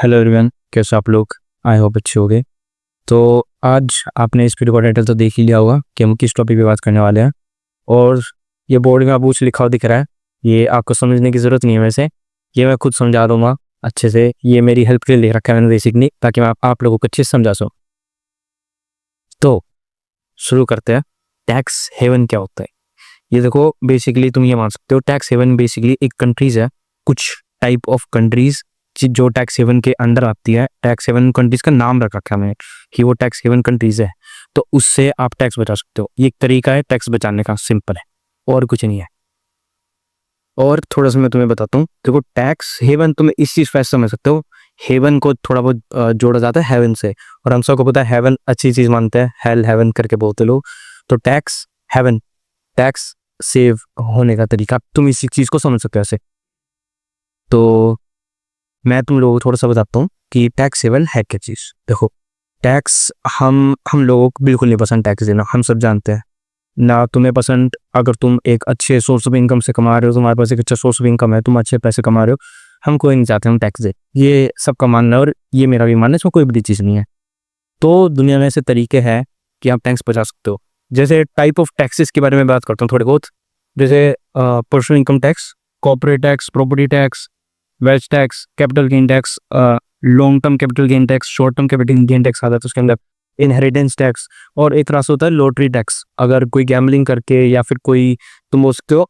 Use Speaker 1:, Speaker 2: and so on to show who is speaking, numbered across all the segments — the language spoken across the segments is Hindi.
Speaker 1: हेलो एवरीवन, कैसे आप लोग? आई होप अच्छे होंगे। तो आज आपने इस वीडियो का टाइटल तो देख ही लिया होगा कि हम किस टॉपिक पे बात करने वाले हैं। और ये बोर्ड में आपको कुछ लिखा हुआ दिख रहा है, ये आपको समझने की ज़रूरत नहीं है। वैसे ये मैं खुद समझा दूंगा अच्छे से, ये मेरी हेल्प के लिए लिख रखा है मैंने बेसिकली, ताकि मैं आप लोगों को अच्छे से समझा सकूँ। तो शुरू करते हैं। टैक्स हेवन क्या होता है? ये देखो, बेसिकली तुम ये मान सकते हो टैक्स हेवन बेसिकली एक कंट्रीज है, कुछ टाइप ऑफ कंट्रीज जो टैक्स हेवन के अंडर आती है। टैक्स हेवन कंट्रीज का नाम रख रखा है मैंने कि वो टैक्स हेवन कंट्रीज है, तो उससे आप टैक्स बचा सकते हो। ये एक तरीका है टैक्स बचाने का, सिंपल है और कुछ नहीं है। और थोड़ा सा मैं तुम्हें बताता हूँ। देखो, टैक्स हेवन तुम इस चीज से समझ सकते हो, हेवन को थोड़ा बहुत जोड़ा जाता है हेवन से, और हम सबको पता है हेवन अच्छी चीज मानते हैं, हेल हेवन करके बोलते लोग। तो टैक्स हेवन, टैक्स सेव होने का तरीका, तुम इसी चीज को समझ सकते हो ऐसे। तो मैं तुम लोगों को थोड़ा सा बताता हूँ कि टैक्स हेवन है क्या चीज। देखो, टैक्स हम लोगों को बिल्कुल नहीं पसंद टैक्स देना, हम सब जानते हैं ना। तुम्हें पसंद, अगर तुम एक अच्छे सोर्स ऑफ इनकम से कमा रहे हो, तुम्हारे पास एक अच्छा सोर्स ऑफ इनकम है, तुम अच्छे पैसे कमा रहे हो, हम कोई नहीं चाहते हम टैक्स दे। ये सबका मानना है और ये मेरा भी मानना है, इसमें कोई बड़ी चीज़ नहीं है। तो दुनिया में ऐसे तरीके हैं कि आप टैक्स बचा सकते हो। जैसे टाइप ऑफ टैक्सेस के बारे में बात करता हूँ थोड़े बहुत। जैसे personal income tax, corporate tax, property tax, wealth tax, capital gain tax, long term capital gain tax, short term capital gain tax आता है तो उसके अंदर इनहेरिटेंस टैक्स, और एक तरह से होता है लॉटरी टैक्स। अगर कोई गैम्बलिंग करके या फिर कोई, तुम बोल सकते हो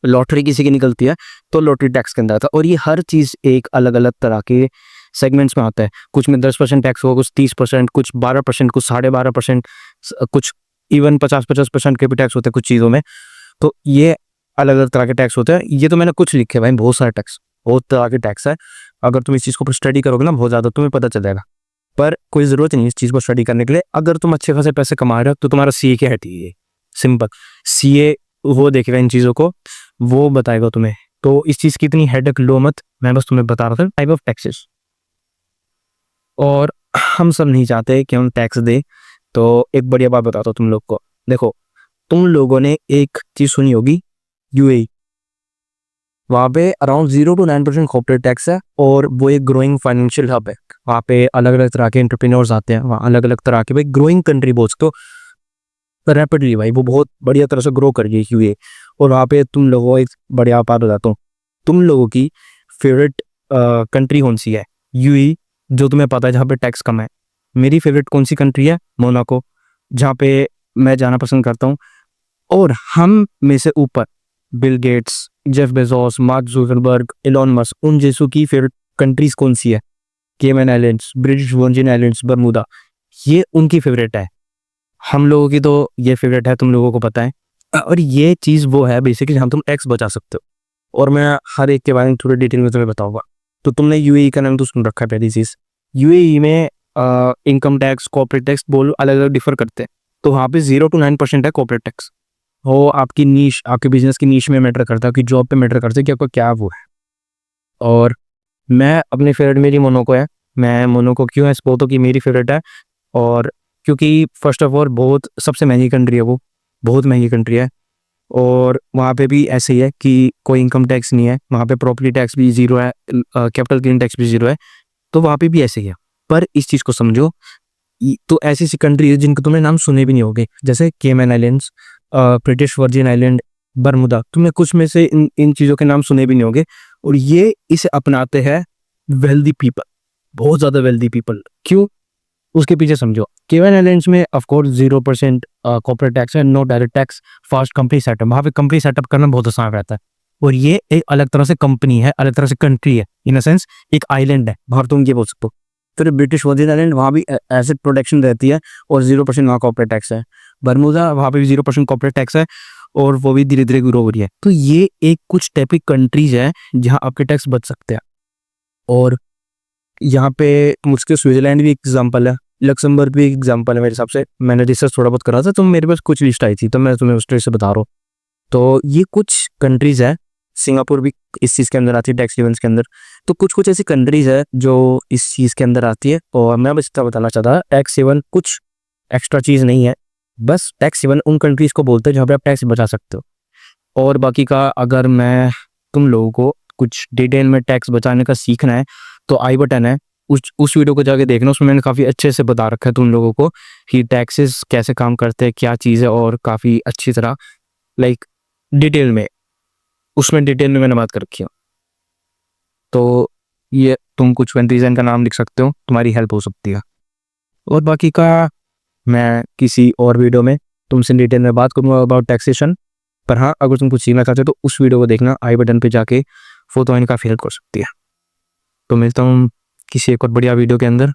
Speaker 1: लॉटरी किसी की निकलती है तो लॉटरी टैक्स के अंदर आता है। और ये हर चीज़ एक अलग अलग तरह के सेगमेंट्स में आता है। कुछ में 10% टैक्स होगा, कुछ 30%, कुछ 12%, कुछ 12.5%, कुछ इवन 50-50% के भी टैक्स होते हैं कुछ चीज़ों में। तो ये अलग अलग तरह के टैक्स होते हैं। ये तो मैंने कुछ लिखे भाई, बहुत सारे टैक्स, बहुत तरह के टैक्स है। अगर तुम इस चीज़ को स्टडी करोगे ना बहुत ज़्यादा, तुम्हें पता चल जाएगा। पर कोई ज़रूरत नहीं इस चीज़ को स्टडी करने के लिए। अगर तुम अच्छे खासे पैसे कमा रहे हो तो तुम्हारा सीए क्या है, है सिंपल। सीए वो देखेगा इन चीज़ों को, वो बताएगा तुम्हें। तो इस चीज़ की इतनी हेडेक लो मत, मैं बस तुम्हें बता रहा था टाइप ऑफ टैक्सेस। और हम सब नहीं चाहते कि हम टैक्स दे। तो एक बढ़िया बात बताता हूँ तुम लोग को। देखो, तुम लोगों ने एक चीज़ सुनी होगी, यूएई। वहाँ पे अराउंड 0 to 9% कॉर्पोरेट टैक्स है, और वो एक ग्रोइंग फाइनेंशियल हब है। वहाँ पे अलग अलग तरह के एंटरप्रेन्योर्स आते हैं, वहाँ अलग अलग तरह के, भाई ग्रोइंग कंट्री बोल सकते हो रैपिडली, भाई वो बहुत बढ़िया तरह से ग्रो कर रही है यूए। और वहाँ पे तुम लोगों को एक बढ़िया बात बताता हूँ, तुम लोगों की फेवरेट कंट्री कौन सी है? यूए, जो तुम्हें पता है जहाँ पे टैक्स कम है। मेरी फेवरेट कौन सी कंट्री है? मोनाको, जहाँ पे मैं जाना पसंद करता हूँ। और हम में से ऊपर Bill Gates, Jeff Bezos, mark Zuckerberg, Elon Musk, उन जैसों की फेवरेट कंट्रीज कौन सी है? केमन आइलैंड्स, ब्रिटिश वर्जिन आइलैंड्स, बर्मुदा, ये उनकी फेवरेट है। हम लोगों की तो ये फेवरेट है, तुम लोगों को पता है। और ये चीज़ वो है बेसिकली हम तुम टैक्स बचा सकते हो। और मैं हर एक के बारे में थोड़ी डिटेल में तुम्हें बताऊंगा। तो तुमने यूएई का नाम तो सुन रखा है, पहली चीज़। यूएई में इनकम टैक्स, कॉर्पोरेट टैक्स बोल अलग अलग डिफर करते हैं। तो वहाँ पे 0 to 9% है कॉर्पोरेट टैक्स। वो आपकी नीश, आपके बिजनेस की नीश में मैटर करता है, कि जॉब पे मैटर करता है कि आपका क्या वो है। और मैं अपनी फेवरेट मेरी मोनाको है। मैं मोनाको क्यों है बोलता हूँ कि मेरी फेवरेट है? और क्योंकि फर्स्ट ऑफ ऑल बहुत सबसे महंगी कंट्री है, वो बहुत महंगी कंट्री है। और वहाँ पे भी ऐसे ही है कि कोई इनकम टैक्स नहीं है, वहाँ पे प्रॉपर्टी टैक्स भी जीरो है, कैपिटल गेन टैक्स भी जीरो है। तो वहाँ पे भी ऐसे ही है। पर इस चीज़ को समझो, तो ऐसी सी कंट्री है जिनके तुमने नाम सुने भी नहीं होंगे, जैसे केमन आइलैंड्स, ब्रिटिश वर्जिन आइलैंड, बर्मुदा, तुम्हें कुछ में से इन चीज़ों के नाम सुने भी नहीं होंगे। और ये इसे अपनाते हैं वेल्दी पीपल, बहुत ज़्यादा वेल्दी पीपल। क्यों? उसके पीछे समझो। केमन आइलैंड्स में ऑफकोर्स 0% कॉर्पोरेट टैक्स है, no direct tax, fast company setup. वहाँ पे कंपनी सेटअप करना बहुत आसान रहता है। और ये एक अलग तरह से कंपनी है, अलग तरह से कंट्री है, इन अ सेंस एक आइलैंड है बाहर, तुम ये बोल सकते हो। फिर ब्रिटिश वर्जिन आइलैंड, वहाँ भी एसेट प्रोटेक्शन रहती है और 0% वहाँ कॉर्पोरेट टैक्स है। बर्मुदा, वहाँ पे भी 0% कॉर्पोरेट टैक्स है, और वो भी धीरे धीरे ग्रो हो रही है। तो ये एक कुछ टाइपिक कंट्रीज है जहाँ आपके टैक्स बच सकते हैं। और यहाँ पे मुझके स्विट्जरलैंड भी एग्जाम्पल है, लक्समबर्ग भी एग्जाम्पल है मेरे हिसाब से। मैंने रिसर्च थोड़ा बहुत करा था, तो मेरे पास कुछ लिस्ट आई थी, तो मैं तुम्हें उस तरह से बता रहा हूँ। तो ये कुछ कंट्रीज है, सिंगापुर भी इस चीज़ के अंदर आती है, टैक्स हेवन्स के अंदर। तो कुछ कुछ ऐसी कंट्रीज है जो इस चीज़ के अंदर आती है। और मैं बस इतना बताना चाहता, टैक्स हेवन कुछ एक्स्ट्रा चीज़ नहीं है, बस टैक्स हेवन उन कंट्रीज को बोलते हैं जहाँ पे आप टैक्स बचा सकते हो। और बाकी का अगर मैं तुम लोगों को कुछ डिटेल में टैक्स बचाने का सीखना है, तो आई बटन है, उस वीडियो को जाके देखना, उसमें मैंने काफ़ी अच्छे से बता रखा है तुम लोगों को कि टैक्सेस कैसे काम करते हैं, क्या चीज़ है, और काफ़ी अच्छी तरह लाइक डिटेल में, उसमें डिटेल में मैंने बात कर रखी है। तो ये तुम कुछ कंट्रीजन का नाम लिख सकते हो, तुम्हारी हेल्प हो सकती है। और बाकी का मैं किसी और वीडियो में तुमसे डिटेल में बात करूँगा अबाउट टैक्सेशन। पर हाँ, अगर तुम कुछ सीखना चाहते हो तो उस वीडियो को देखना, आई बटन पे जाके, वो तो काफ़ी हेल्प कर सकती है। तो मिलता हूँ किसी एक और बढ़िया वीडियो के अंदर।